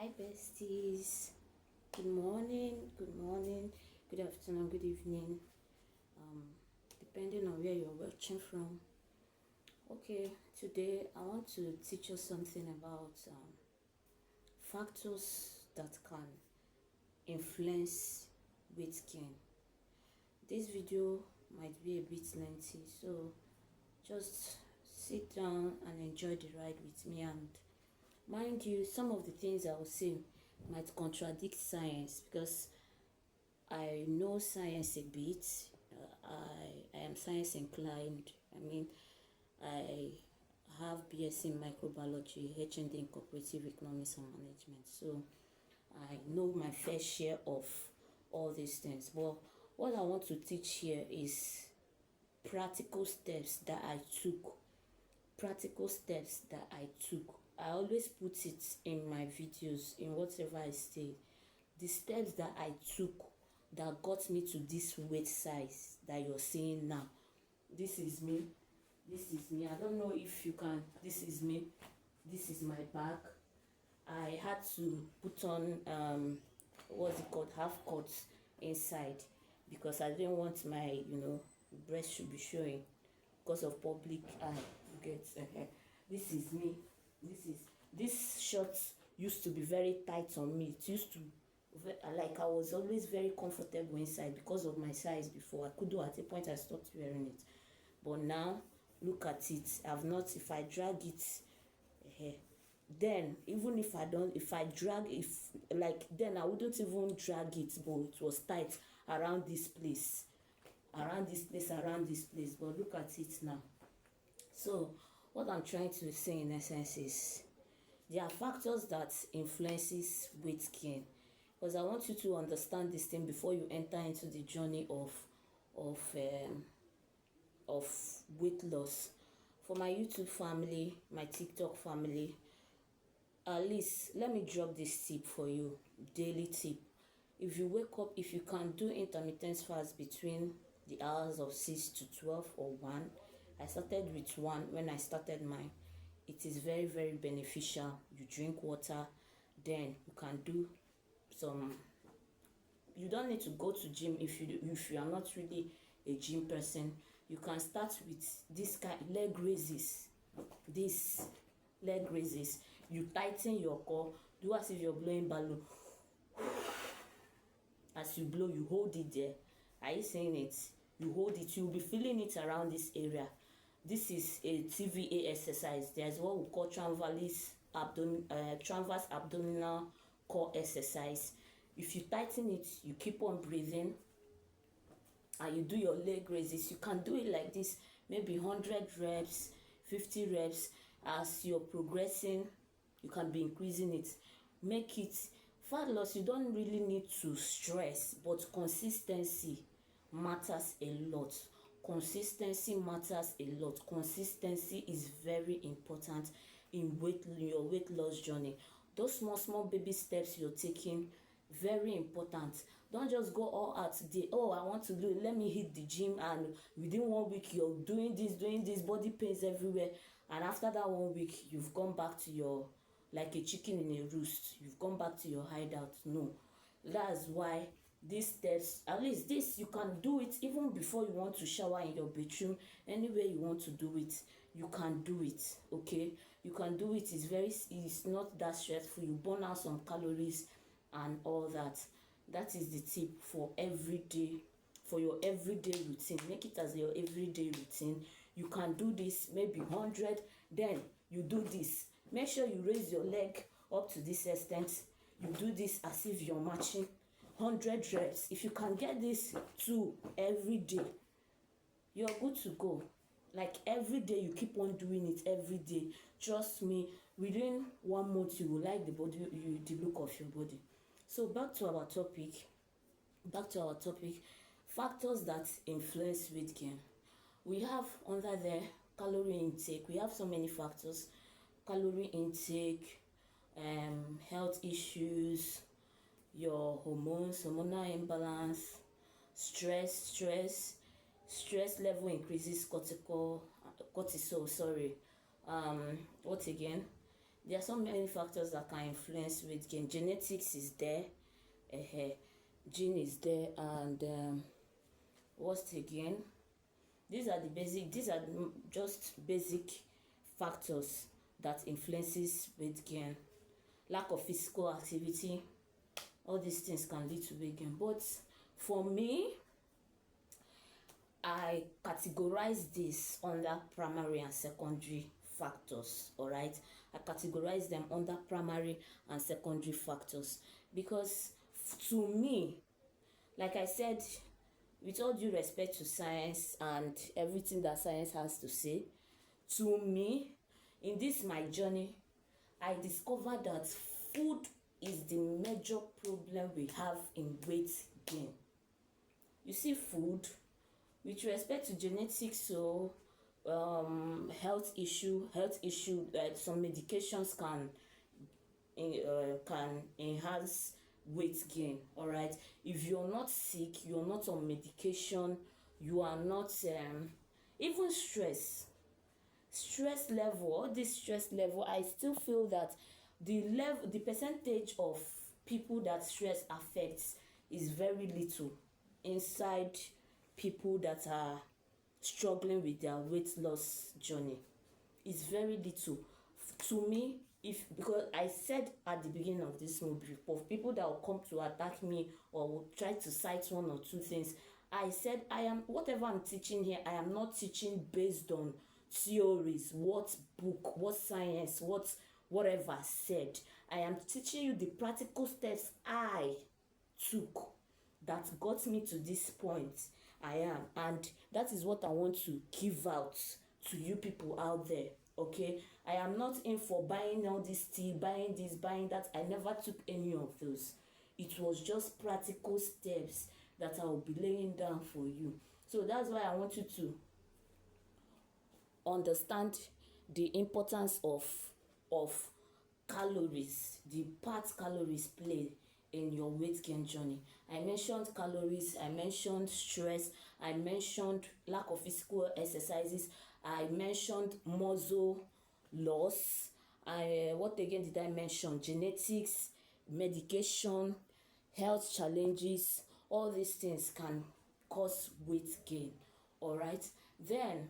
Hi besties, good morning, good afternoon, good evening, depending on where you're watching from. Okay, today I want to teach you something about factors that can influence weight gain. This video might be a bit lengthy, so just sit down and enjoy the ride with me. And mind you, some of the things I will say might contradict science because I know science a bit. I am science inclined. I have BSc in microbiology, HND in cooperative economics and management. So I know my fair share of all these things. But what I want to teach here is practical steps that I took. I always put it in my videos, in whatever I say. The steps that I took that got me to this weight size that you're seeing now. This is me. I don't know if you can. This is me. This is my back. I had to put on what's it called, half cuts inside because I didn't want my breast should be showing because of public eye. You get this is me. This shirt used to be very tight on me. It used to, like, I was always very comfortable inside because of my size before. I could do, at a point I stopped wearing it, but now look at it. If I drag it, then even if I don't, if I drag, then I wouldn't even drag it, but it was tight around this place. But look at it now. So what I'm trying to say in essence is there are factors that influences weight gain, because I want you to understand this thing before you enter into the journey of weight loss. For my YouTube family, my TikTok family, at least let me drop this tip for you, daily tip. If you wake up, if you can do intermittent fast between the hours of 6 to 12 or 1, I started with 1 when I started mine. It is very, very beneficial. You drink water, then you can do some, you don't need to go to gym if you are not really a gym person. You can start with this kind leg raises. You tighten your core, do as if you're blowing balloon. As you blow, you hold it there. Are you seeing it? You hold it, you'll be feeling it around this area. This is a TVA exercise. There's what we call transverse abdominal core exercise. If you tighten it, you keep on breathing and you do your leg raises. You can do it like this, maybe 100 reps, 50 reps. As you're progressing, you can be increasing it. Make it fat loss. You don't really need to stress, but consistency matters a lot. Consistency is very important in your weight loss journey. Those small baby steps you're taking, very important. Don't just go all out today. Oh, I want to do it, let me hit the gym, and within 1 week you're doing this, body pains everywhere, and after that 1 week you've gone back to your, like a chicken in a roost, you've gone back to your hideout. No, that's why these steps, at least this, you can do it even before you want to shower in your bedroom. Anywhere you want to do it, you can do it. Okay, you can do it. It's not that stressful. You burn out some calories and all that. That is the tip for everyday, for your everyday routine. Make it as your everyday routine. You can do this, maybe 100, then you do this. Make sure you raise your leg up to this extent. You do this as if you're marching, 100 reps. If you can get this 2 every day, you're good to go. Like every day, you keep on doing it every day. Trust me, within 1 month you will like the look of your body. So back to our topic, factors that influence weight gain. We have under there calorie intake. We have so many factors: calorie intake, health issues, your hormonal imbalance, stress level increases cortisol. What again? There are so many factors that can influence weight gain. Genetics is there, gene is there, and what's again? These are just basic factors that influences weight gain. Lack of physical activity, all these things can lead to weight gain. But for me, I categorize this under primary and secondary factors. All right, I categorize them under primary and secondary factors because to me, like I said, with all due respect to science and everything that science has to say, to me, in this my journey, I discovered that food is the major problem we have in weight gain. You see, food, with respect to genetics, so health issue, some medications can enhance weight gain. All right, if you're not sick, you're not on medication, you are not even stress level, all this stress level, I still feel that the percentage of people that stress affects is very little inside people that are struggling with their weight loss journey. It's very little to me. If because I said at the beginning of this movie, of people that will come to attack me or will try to cite one or two things, I said whatever I'm teaching here, I am not teaching based on theories, what book, what science, whatever said. I am teaching you the practical steps I took that got me to this point and that is what I want to give out to you people out there. Okay, I am not in for buying all this tea, buying this, buying that. I never took any of those. It was just practical steps that I will be laying down for you. So that's why I want you to understand the importance of calories, the part calories play in your weight gain journey. I mentioned calories, I mentioned stress, I mentioned lack of physical exercises, I mentioned muscle loss. What again did I mention? Genetics, medication, health challenges. All these things can cause weight gain. All right, then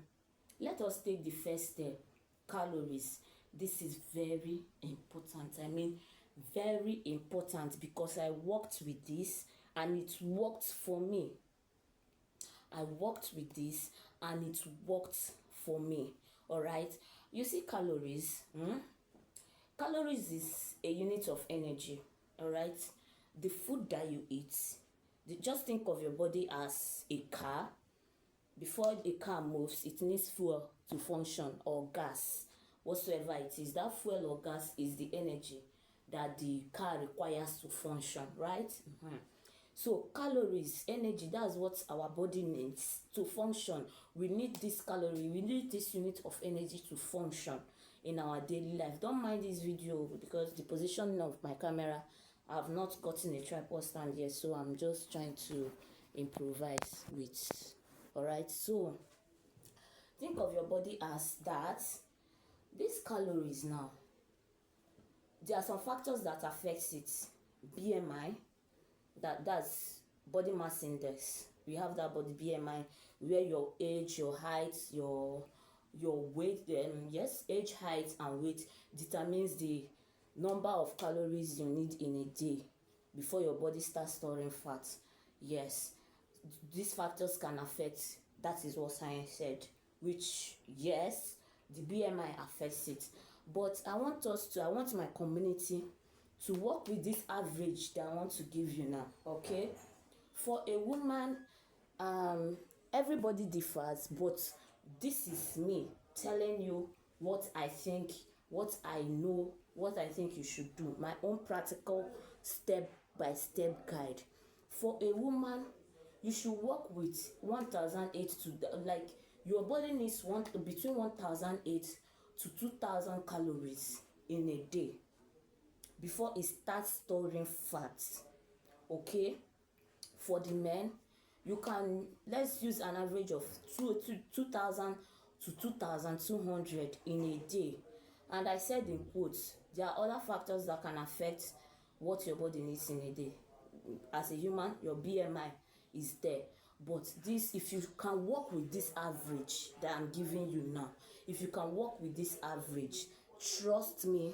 let us take the first step, calories. This is very important. I mean, very important, because I worked with this and it worked for me. I worked with this and it worked for me. All right, you see, calories. Calories is a unit of energy. All right, the food that you eat. Just think of your body as a car. Before a car moves, it needs fuel to function, or gas, whatsoever it is. That fuel or gas is the energy that the car requires to function, right? So calories, energy, that's what our body needs to function. We need this calorie, we need this unit of energy to function in our daily life. Don't mind this video because the position of my camera, I've not gotten a tripod stand yet, so I'm just trying to improvise with. All right, so think of your body as that. These calories now, there are some factors that affects it. BMI, that's body mass index. We have that body BMI, where your age, your height, your weight, yes, age, height and weight determines the number of calories you need in a day before your body starts storing fat. Yes, these factors can affect, that is what science said, which, yes, the BMI affects it. But I want my community to work with this average that I want to give you now. Okay, for a woman, everybody differs, but this is me telling you what I think, what I know, what I think you should do, my own practical step-by-step guide. For a woman, you should work with 1,008 to, like, your body needs between 1,008 to 2,000 calories in a day before it starts storing fat. Okay, for the men, you can, let's use an average of 2,000 to 2,200 in a day. And I said in quotes, There are other factors that can affect what your body needs in a day. As a human, your BMI is there. But this, if you can work with this average that I'm giving you now, if you can work with this average, trust me,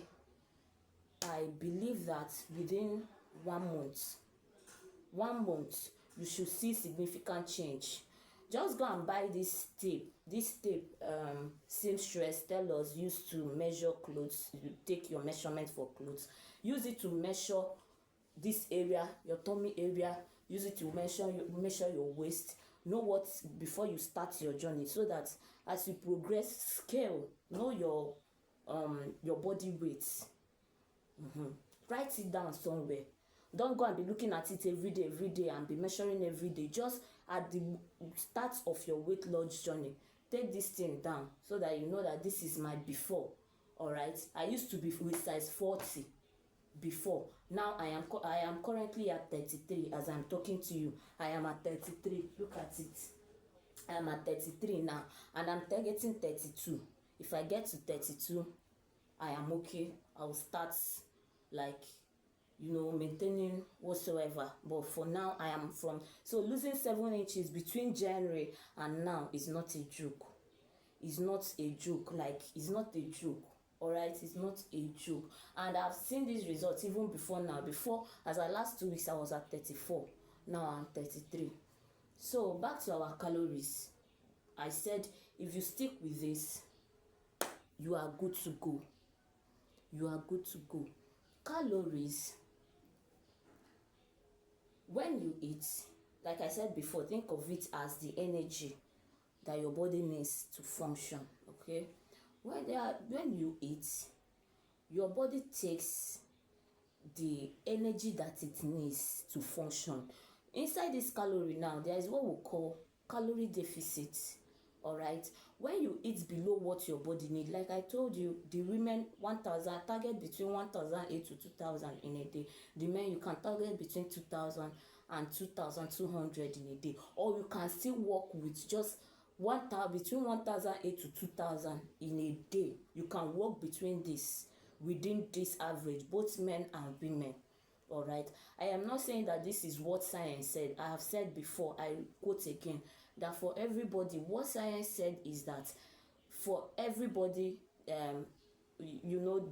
I believe that within 1 month, you should see significant change. Just go and buy this tape. This tape, seamstress tell us, used to measure clothes. You take your measurement for clothes. Use it to measure this area, your tummy area. Use it to measure your waist. Know what before you start your journey, so that as you progress, scale. Know your body weight. Write it down somewhere. Don't go and be looking at it every day and be measuring every day. Just at the start of your weight loss journey, take this thing down so that you know that this is my before. All right, I used to be with size 40 before. Now I am currently at 33 as I'm talking to you. I am at 33. Look at it. I am at 33 now, and I'm targeting 32. If I get to 32, I am okay. I'll start, like, maintaining whatsoever. But for now, I am so losing 7 inches between January and now is not a joke. It's not a joke. Like, it's not a joke. All right, it's not a joke. And I've seen these results even before now. Before, as I last 2 weeks, I was at 34. Now I'm 33. So back to our calories. I said if you stick with this, you are good to go. You are good to go. Calories, when you eat, like I said before, think of it as the energy that your body needs to function. Okay, when you eat, your body takes the energy that it needs to function. Inside this calorie now, there is what we call calorie deficit. All right, when you eat below what your body needs, like I told you, the women 1,000 target between 1,008 to 2,000 in a day. The men, you can target between 2,000 and 2,200 in a day, or you can still work with just between 1,008 to 2,000 in a day. You can work between this, within this average, both men and women. All right, I am not saying that this is what science said. I have said before, I quote again, that for everybody, what science said is that for everybody,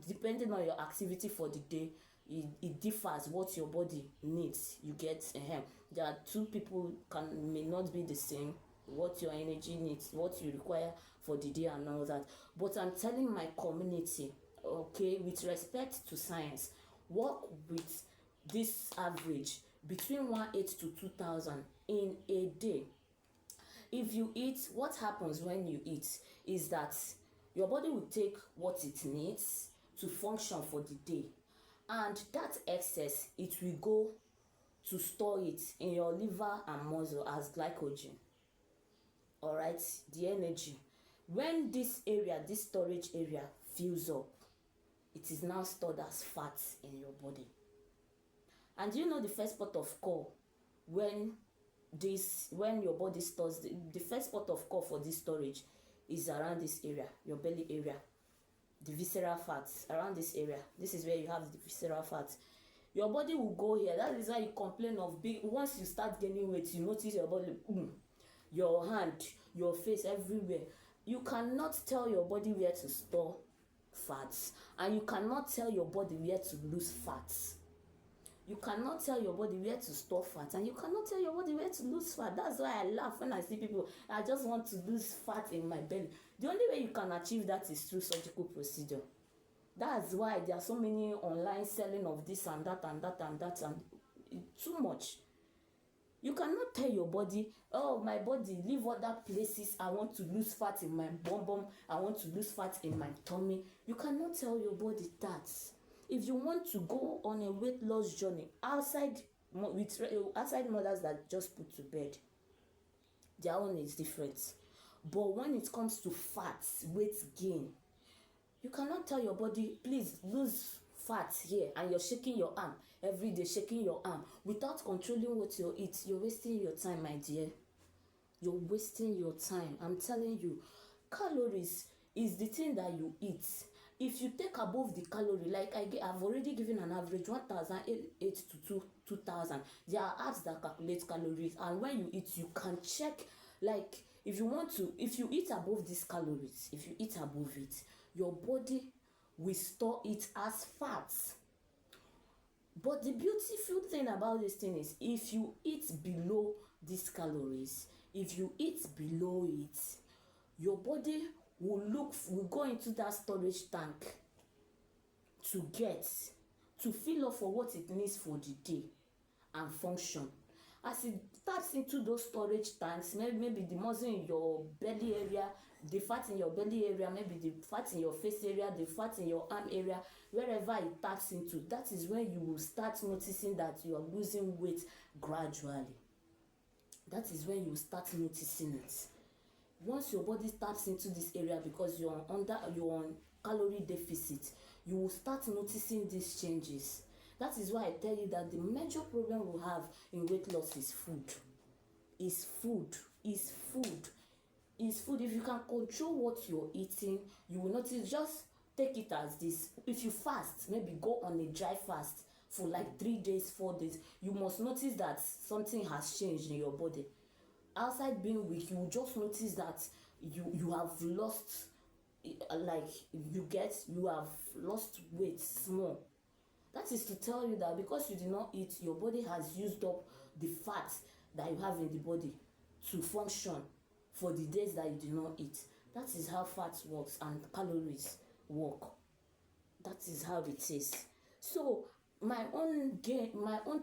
depending on your activity for the day, it differs what your body needs. You get there are two people may not be the same, what your energy needs, what you require for the day and all that. But I'm telling my community, okay, with respect to science, work with this average between 1,800 to 2,000 in a day. If you eat, what happens when you eat is that your body will take what it needs to function for the day, and that excess, it will go to store it in your liver and muscle as glycogen. All right, the energy. When this storage area fills up, it is now stored as fat in your body. And you know the first port of call when your body stores the first port of call for this storage is around this area, your belly area, the visceral fats around this area. This is where you have the visceral fats. Your body will go here. That is why you complain of once you start gaining weight, you notice your body, your hand, your face, everywhere. You cannot tell your body where to store fats, and you cannot tell your body where to lose fats. You cannot tell your body where to store fat, and you cannot tell your body where to lose fat. That's why I laugh when I see people, I just want to lose fat in my belly. The only way you can achieve that is through surgical procedure. That's why there are so many online selling of this and that and that and that, and too much. You cannot tell your body, oh, my body, leave other places. I want to lose fat in my bum. I want to lose fat in my tummy. You cannot tell your body that. If you want to go on a weight loss journey outside mothers that just put to bed, their own is different. But when it comes to fats, weight gain, you cannot tell your body, please lose fat here, and you're shaking your arm every day, shaking your arm without controlling what you eat. You're wasting your time, my dear. You're wasting your time. I'm telling you, calories is the thing that you eat. if you take above the calorie, like I've already given an average 1,008 to 2,000. There are apps that calculate calories, and when you eat, you can check. Like if you eat above these calories, if you eat above it, your body will store it as fats. But the beautiful thing about this thing is, if you eat below these calories, if you eat below it, your body will go into that storage tank to fill up for what it needs for the day and function. As it taps into those storage tanks, maybe the muscle in your belly area, the fat in your belly area, maybe the fat in your face area, the fat in your arm area, wherever it taps into, that is when you will start noticing that you are losing weight gradually. That is when you start noticing it. Once your body taps into this area, because you're on calorie deficit, you will start noticing these changes. That is why I tell you that the major problem we have in weight loss is food. Is food. If you can control what you're eating, you will notice. Just take it as this: if you fast, maybe go on a dry fast for like 3 days, 4 days, you must notice that something has changed in your body. Outside being weak, you will just notice that you have lost, like you have lost weight small. That is to tell you that because you did not eat, your body has used up the fat that you have in the body to function for the days that you did not eat. That is how fat works and calories work. That is how it is. So my own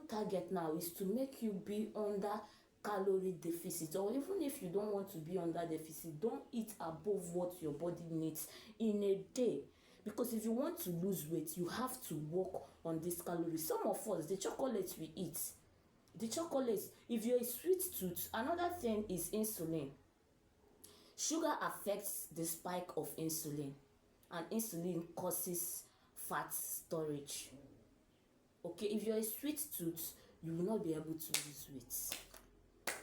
target now is to make you be under calorie deficit, or even if you don't want to be under deficit, don't eat above what your body needs in a day. Because if you want to lose weight, you have to work on this calories. Some of us, the chocolates we eat, if you're a sweet tooth, another thing is insulin. Sugar affects the spike of insulin, and insulin causes fat storage. Okay, if you're a sweet tooth, you will not be able to lose weight.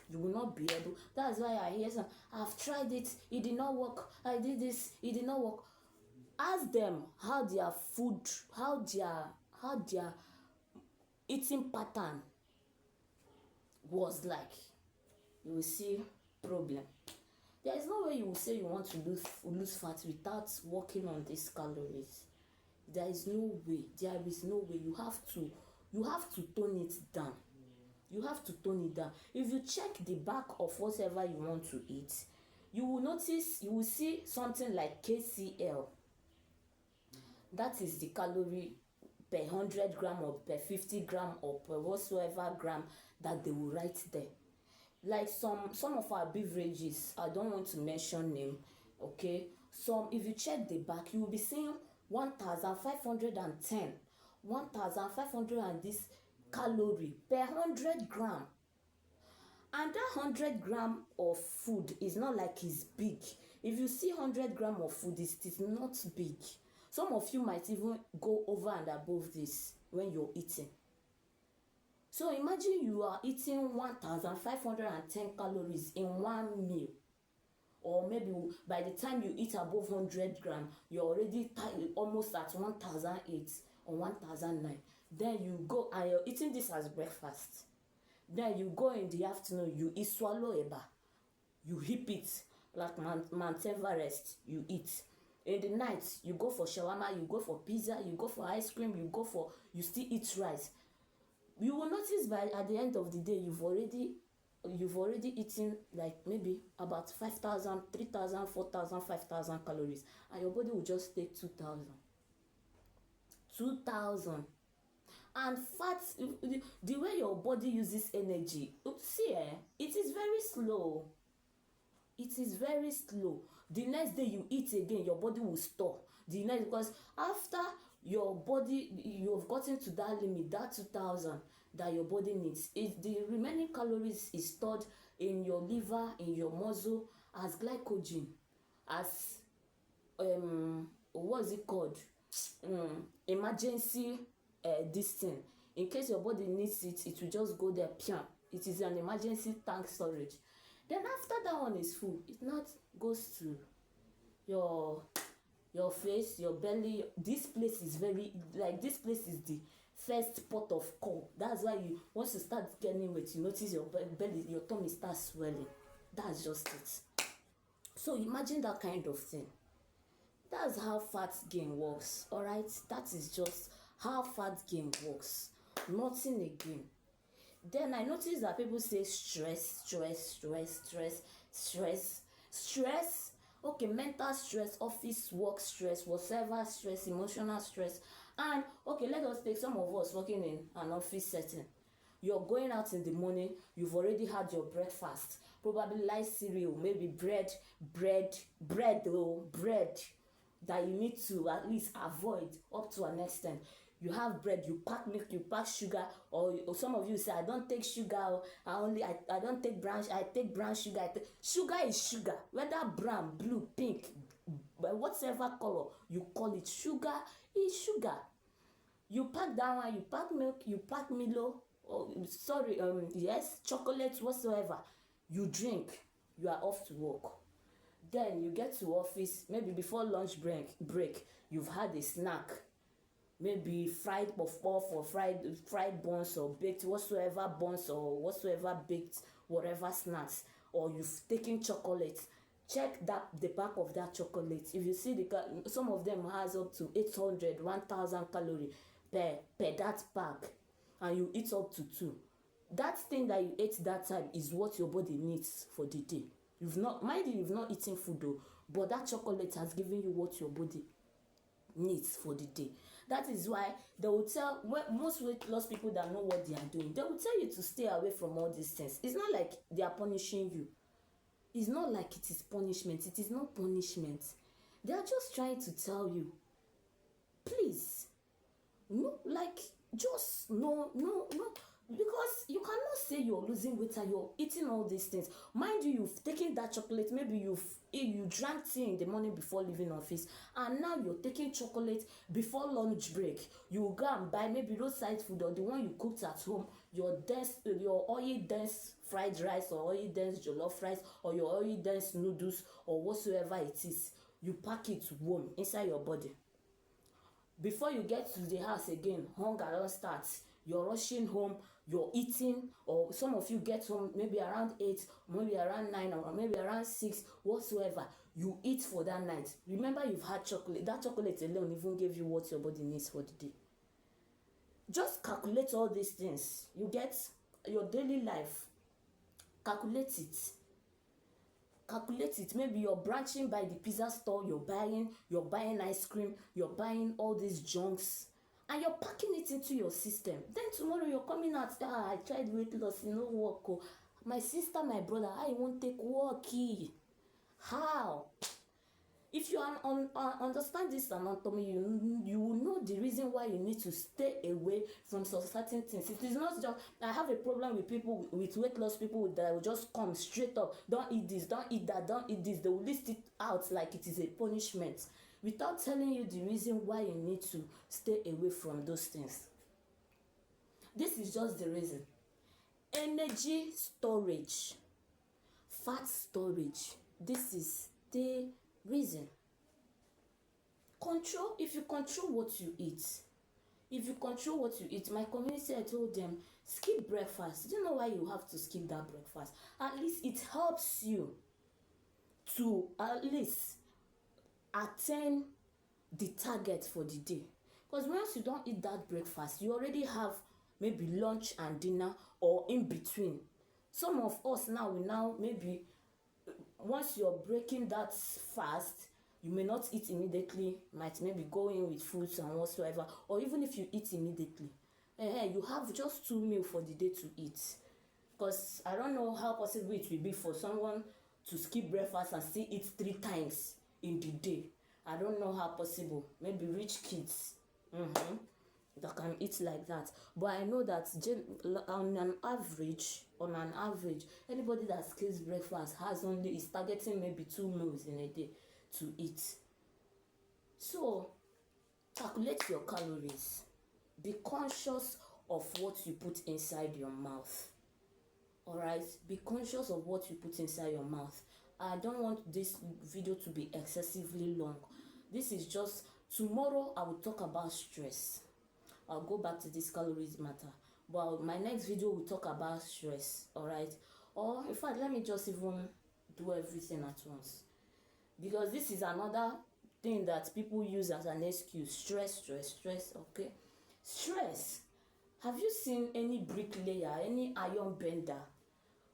You will not be able. That's why I hear some, I've tried it did not work. I did this, it did not work. Ask them how their food, how their eating pattern was like. You will see problem. There is no way you will say you want to lose fat without working on these calories. There is no way. You have to tone it down. You have to tone it down. If you check the back of whatever you want to eat, you will see something like KCL. That is the calorie per 100 gram or per 50 gram or per whatsoever gram that they will write there. Like some of our beverages, I don't want to mention name, okay? If you check the back, you will be seeing 1,510, 1,500 and this calorie per 100 gram. And that 100 gram of food is not like it's big. If you see 100 gram of food, it is not big. Some of you might even go over and above this when you're eating. So imagine you are eating 1,510 calories in one meal. Or maybe by the time you eat above 100 grams, you're already almost at 1,008 or 1,009. Then you go and you're eating this as breakfast. Then you go in the afternoon, you eat swallow eba. You heap it like Mount Everest, you eat. In the night, you go for shawarma, you go for pizza, you go for ice cream, you still eat rice. You will notice at the end of the day, you've already eaten like maybe about 5,000, 3,000, 4,000, 5,000 calories, and your body will just take 2,000. 2,000. And fat, the way your body uses energy, see, it is very slow. It is very slow. The next day you eat again, your body will store. Because after your body, you've gotten to that limit, that 2,000 that your body needs, the remaining calories is stored in your liver, in your muscle, as glycogen, as what's it called? Emergency this thing. In case your body needs it, it will just go there. It is an emergency tank storage. Then after that one is full, it not goes to your your face, your belly. This place is very, like, this place is the first port of call. That's why you, once you start gaining weight, you notice your belly, your tummy starts swelling. That's just it. So imagine that kind of thing. That's how fat gain works. All right, that is just how fat gain works. Nothing again. Then I notice that people say stress. Okay, mental stress, office work stress, whatever stress, emotional stress. And okay, let us take some of us working in an office setting. You're going out in the morning, you've already had your breakfast, probably light cereal, maybe bread that you need to at least avoid up to an extent. You have bread, you pack milk, you pack sugar, or some of you say, I don't take sugar, I don't take brown, I take brown sugar. Sugar is sugar, whether brown, blue, pink, whatever color you call it, sugar is sugar. You pack that one, you pack milk, you pack Milo, yes, chocolate, whatsoever. You drink, you are off to work. Then you get to office, maybe before lunch break, you've had a snack, maybe fried puff puff or fried buns or baked whatsoever buns or whatsoever baked whatever snacks, or you've taken chocolate. Check that the back of that chocolate. If you see some of them has up to 800 1000 calorie per that pack, and you eat up to 2. That thing that you ate that time is what your body needs for the day. You've not, mind you, you've not eaten food though, but that chocolate has given you what your body needs for the day. That is why they will tell, most weight loss people that know what they are doing, they will tell you to stay away from all these things. It's not like they are punishing you. It's not like it is punishment. It is not punishment. They are just trying to tell you, please, no, like, just no, because you cannot say you're losing weight and you're eating all these things. Mind you, you've taken that chocolate, maybe you drank tea in the morning before leaving office, and now you're taking chocolate before lunch break. You go and buy maybe roadside food or the one you cooked at home, your oil dense fried rice or oil dense jollof rice or your oil dense noodles or whatsoever it is. You pack it warm inside your body. Before you get to the house again, hunger don start. You're rushing home, you're eating, or some of you get home maybe around 8, maybe around 9, or maybe around 6, whatsoever. You eat for that night. Remember, you've had chocolate. That chocolate alone even gave you what your body needs for the day. Just calculate all these things. You get your daily life. Calculate it. Maybe you're branching by the pizza store, you're buying ice cream, you're buying all these junks, and you're packing it into your system. Then tomorrow you're coming out, I tried weight loss, you know, work. Oh. My sister, my brother, I won't take worky. How? If you understand this anatomy, you will know the reason why you need to stay away from some certain things. It is not just, I have a problem with people, with weight loss people that will just come straight up, don't eat this, don't eat that, don't eat this. They will list it out like it is a punishment without telling you the reason why you need to stay away from those things. This is just the reason. Energy storage, fat storage. This is the reason. Control. If you control what you eat, my community, I told them, skip breakfast. Do you know why you have to skip that breakfast? At least it helps you to at least attain the target for the day. Because once you don't eat that breakfast, you already have maybe lunch and dinner or in between. Some of us now, maybe once you're breaking that fast, you may not eat immediately, might maybe go in with fruits and whatsoever, or even if you eat immediately, you have just 2 meals for the day to eat. Because I don't know how possible it will be for someone to skip breakfast and still eat 3 times in the day. I don't know how possible. Maybe rich kids that can eat like that. But I know that on an average, anybody that skips breakfast is targeting maybe 2 meals in a day to eat. So calculate your calories. Be conscious of what you put inside your mouth. Alright, be conscious of what you put inside your mouth. I don't want this video to be excessively long. This is just, tomorrow I will talk about stress. I'll go back to this calories matter, but my next video will talk about stress. All right, or in fact, let me just even do everything at once, because this is another thing that people use as an excuse. Stress. Okay, stress. Have you seen any bricklayer, any iron bender,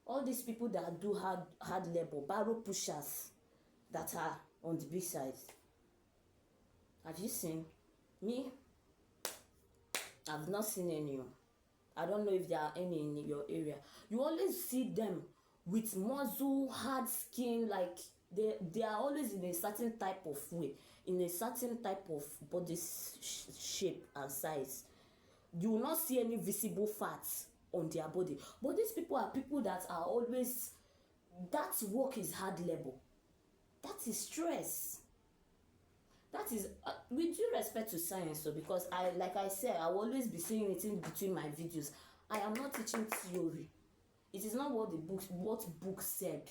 all these people that do hard labor, barrow pushers that are on the big side? Have you seen? Me, I've not seen any. I don't know if there are any in your area. You always see them with muscle, hard skin, like they are always in a certain type of way, in a certain type of body shape and size. You will not see any visible fats on their body. But these people are people that are always, that work is hard labor. That is stress. That is with due respect to science. So because like I said, I will always be saying it in between my videos, I am not teaching theory. It is not what book said.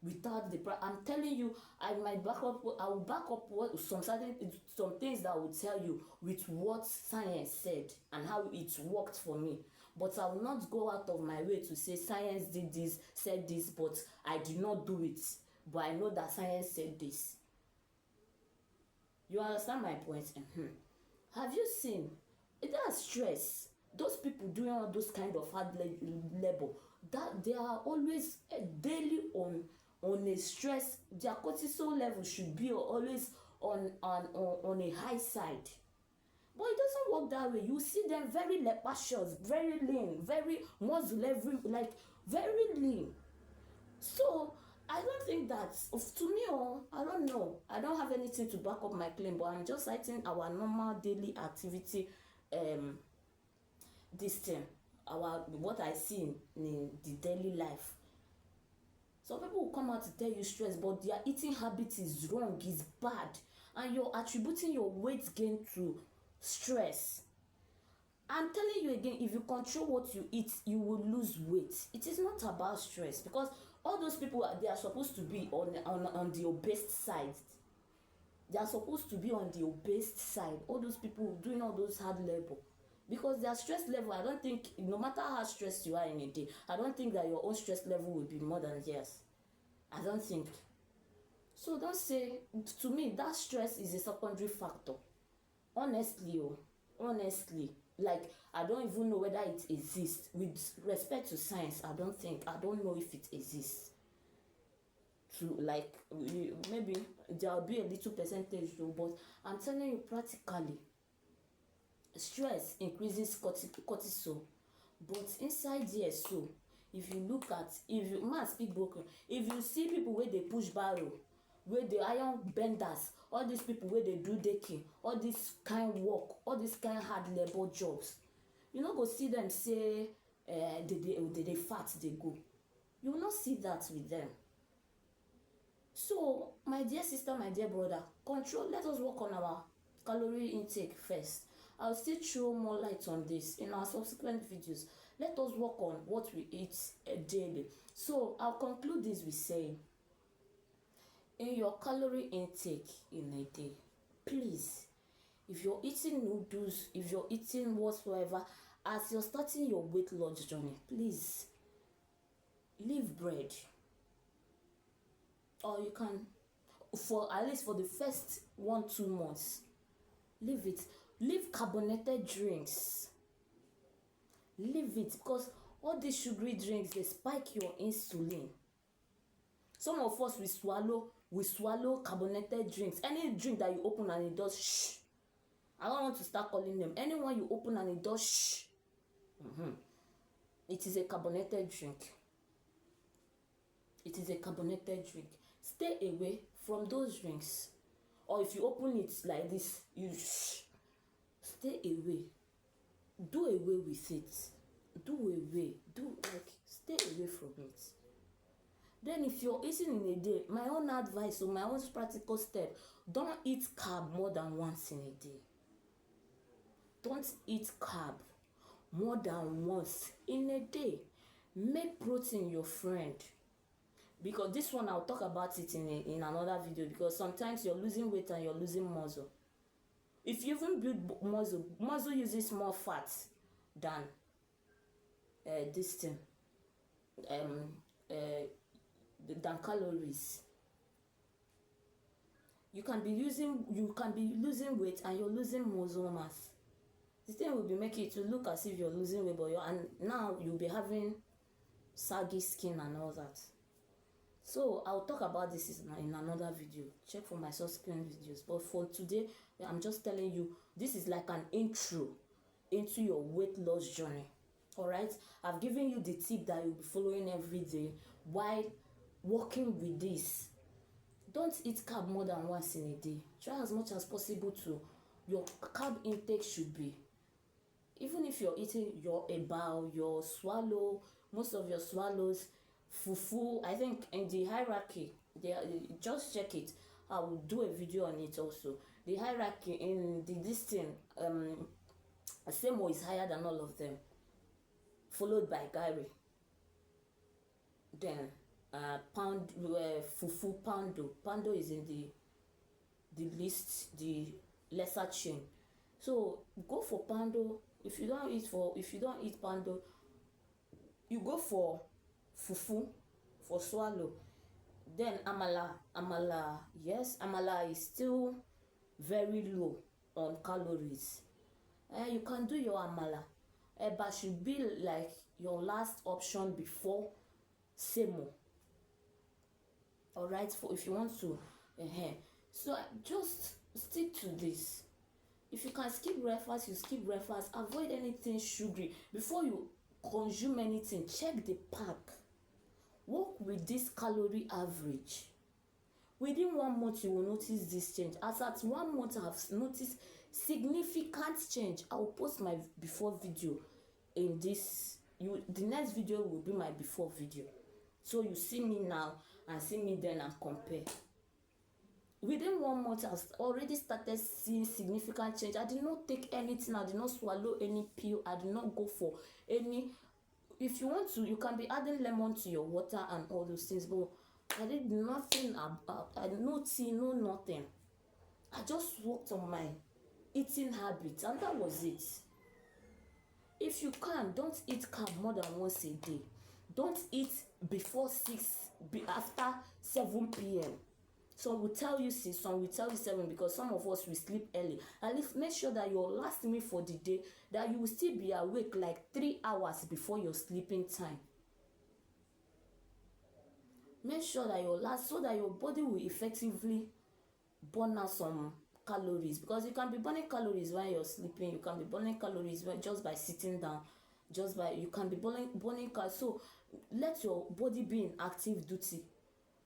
Without the I'm telling you, I will back up what some things that I will tell you with what science said and how it worked for me. But I will not go out of my way to say science did this, said this, but I did not do it. But I know that science said this. You understand my point? Have you seen? That's stress. Those people doing all those kind of hard labor, that they are always daily on a stress. Their cortisol level should be always on a high side. But it doesn't work that way. You see them very lepacious, very lean, very muscle, like very lean. So I don't think that, to me, I don't know. I don't have anything to back up my claim, but I'm just citing our normal daily activity, this thing, what I see in the daily life. Some people will come out to tell you stress, but their eating habit is wrong, is bad, and you're attributing your weight gain to stress. I'm telling you again, if you control what you eat, you will lose weight. It is not about stress, because all those people, they are supposed to be on the obese side. They are supposed to be on the obese side. All those people doing all those hard labor, because their stress level, I don't think, no matter how stressed you are in a day, I don't think that your own stress level will be more than theirs. I don't think. So don't say, to me, that stress is a secondary factor. Honestly, like, I don't even know whether it exists. With respect to science, I don't know if it exists. To, like, maybe there will be a little percentage though, but I'm telling you, practically, stress increases cortisol. But inside there, so if you look at, if you must speak broken, if you see people where they push barrow, where the iron benders, all these people where they do decking, all this kind work, all this kind hard labor jobs, you no go see them say they fat, they go. You will not see that with them. So my dear sister, my dear brother, let us work on our calorie intake first. I'll still throw more light on this in our subsequent videos. Let us work on what we eat daily. So I'll conclude this with saying, in your calorie intake in a day, please, if you're eating noodles, if you're eating whatsoever, as you're starting your weight loss journey, please leave bread. Or you can, for at least for the first 1-2 months, leave it. Leave carbonated drinks. Leave it, because all these sugary drinks, they spike your insulin. Some of us, we swallow carbonated drinks. Any drink that you open and it does shh. I don't want to start calling them. Anyone you open and it does shh. It is a carbonated drink. It is a carbonated drink. Stay away from those drinks. Or if you open it like this, you shh. Stay away. Do away with it. Stay away from it. Then if you're eating in a day, my own advice or my own practical step, don't eat carb more than once in a day. Don't eat carb more than once in a day. Make protein your friend. because this one I'll talk about it in another video, because sometimes you're losing weight and you're losing muscle. If you even build muscle uses more fat than this thing, than calories. You can be losing weight and you're losing muscle mass. The thing will be making it to look as if you're losing weight, but now you'll be having saggy skin and all that. So I'll talk about this in another video. Check for my subsequent videos. But for today, I'm just telling you, this is like an intro into your weight loss journey. All right, I've given you the tip that you'll be following every day while working with this. Don't eat carb more than once in a day. Try as much as possible to, your carb intake should be, even if you're eating your eba, your swallow, most of your swallows, fufu, I think in the hierarchy, just check it. I will do a video on it also. The hierarchy in this thing, Semo is higher than all of them, followed by Gary. Then fufu, pando is in the list, the lesser chain. So go for pando. If you don't eat pando, you go for fufu, for swallow. Then amala, yes, amala is still very low on calories. You can do your amala, but should be like your last option before semo. All right, for if you want to, so just stick to this. If you can skip breakfast, you skip breakfast. Avoid anything sugary. Before you consume anything, check the pack. Work with this calorie average. Within 1 month, you will notice this change. As at 1 month, I have noticed significant change. I will post my before video in this. The next video will be my before video. So you see me now and see me then and compare. Within 1 month, I've already started seeing significant change. I did not take anything. I did not swallow any pill. I did not go for any. If you want to, you can be adding lemon to your water and all those things. But I did nothing about. I did no tea, no nothing. I just worked on my eating habits, and that was it. If you can, don't eat carb more than once a day. Don't eat before 6, after 7 p.m. Some will tell you 6, some will tell you 7, because some of us will sleep early. At least make sure that your last meal for the day, that you will still be awake like 3 hours before your sleeping time. Make sure that so that your body will effectively burn out some calories, because you can be burning calories when you're sleeping. You can be burning calories just by sitting down, you can be burning calories. So let your body be in active duty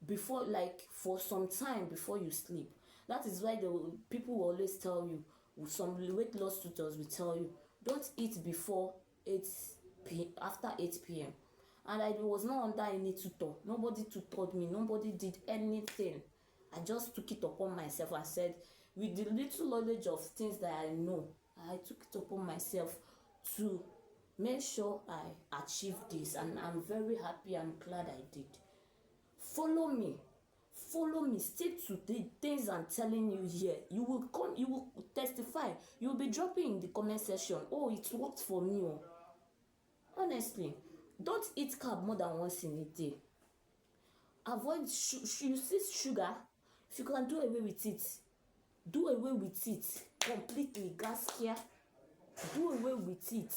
before, like for some time before you sleep. That is why people will always tell you, some weight loss tutors will tell you, don't eat before 8 p.m. after 8 p.m. And I was not under any tutor. Nobody tutored me. Nobody did anything. I just took it upon myself and said, with the little knowledge of things that I know, I took it upon myself to make sure I achieved this, and I'm very happy. I'm glad I did. Follow me, stick to the things I'm telling you here. You will testify. You will be dropping in the comment section, oh, it worked for me. Oh. Honestly, don't eat carb more than once in a day. Avoid you see sugar. If you can do away with it, do away with it completely. Gaskia, do away with it.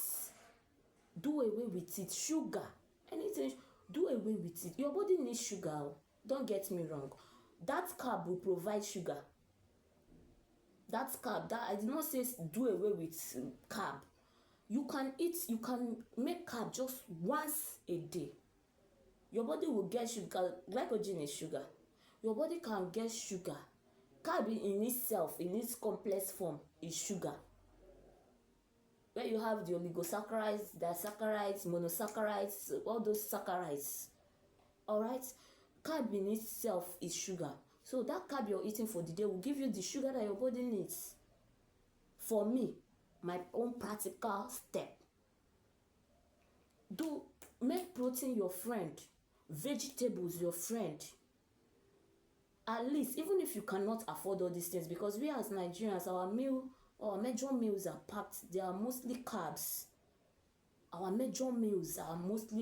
Do away with it. Sugar, anything, do away with it. Your body needs sugar. Don't get me wrong. That carb will provide sugar. That carb, that I did not say do away with carb. You can make carb just once a day. Your body will get sugar. Glycogen is sugar. Your body can get sugar. Carb in itself, in its complex form, is sugar. Where you have the oligosaccharides, disaccharides, monosaccharides, all those saccharides. Alright? Carb in itself is sugar. So that carb you're eating for the day will give you the sugar that your body needs. For me, my own practical step. Make protein your friend. Vegetables, your friend. At least, even if you cannot afford all these things, because we as Nigerians, our major meals are packed, they are mostly carbs. Our major meals are most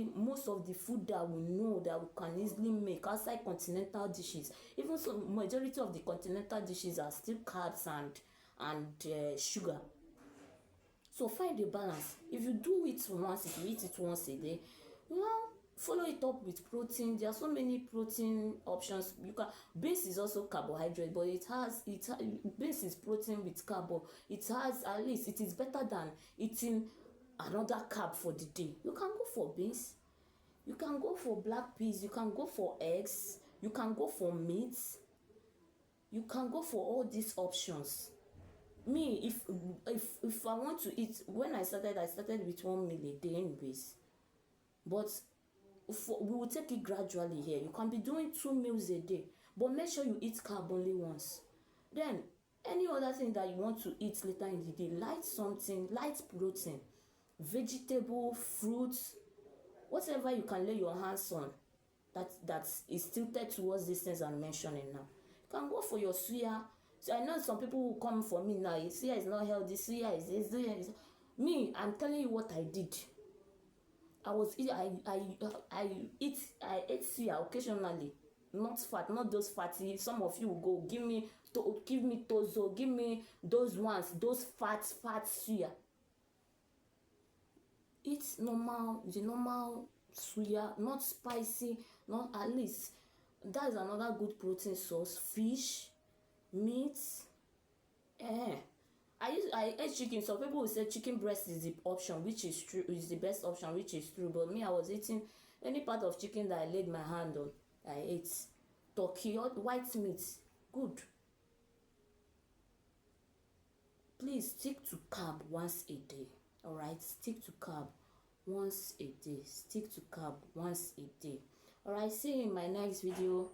of the food that we know that we can easily make outside continental dishes. Even so, majority of the continental dishes are still carbs and sugar. So find a balance. If you do it once, if you eat it once a day, well, follow it up with protein. There are so many protein options. You can beans is also carbohydrate, but beans is protein with carbo. It has, at least it is better than eating another carb for the day. You can go for beans, you can go for black peas, you can go for eggs, you can go for meat, you can go for all these options. Me, if I want to eat, when I started with 1 meal a day anyways, but we will take it gradually here. You can be doing 2 meals a day, but make sure you eat carb only once. Then any other thing that you want to eat later in the day, light protein, vegetable, fruits, whatever you can lay your hands on that is tilted towards these things I'm mentioning now. You can go for your suya. So I know some people will come for me now. Suya is not healthy. Suya is me. I'm telling you what I did. I ate suya occasionally, not fat, not those fatty. Some of you will go give me tozo, give me those ones, those fat suya. Eat the normal suya, not spicy, not, at least that is another good protein source. Fish, meat. I ate chicken. Some people will say chicken breast is the option, which is true, is the best option, which is true. But me, I was eating any part of chicken that I laid my hand on. I ate turkey or white meat. Good. Please stick to carb once a day. All right, stick to carb once a day. Stick to carb once a day. All right, see you in my next video.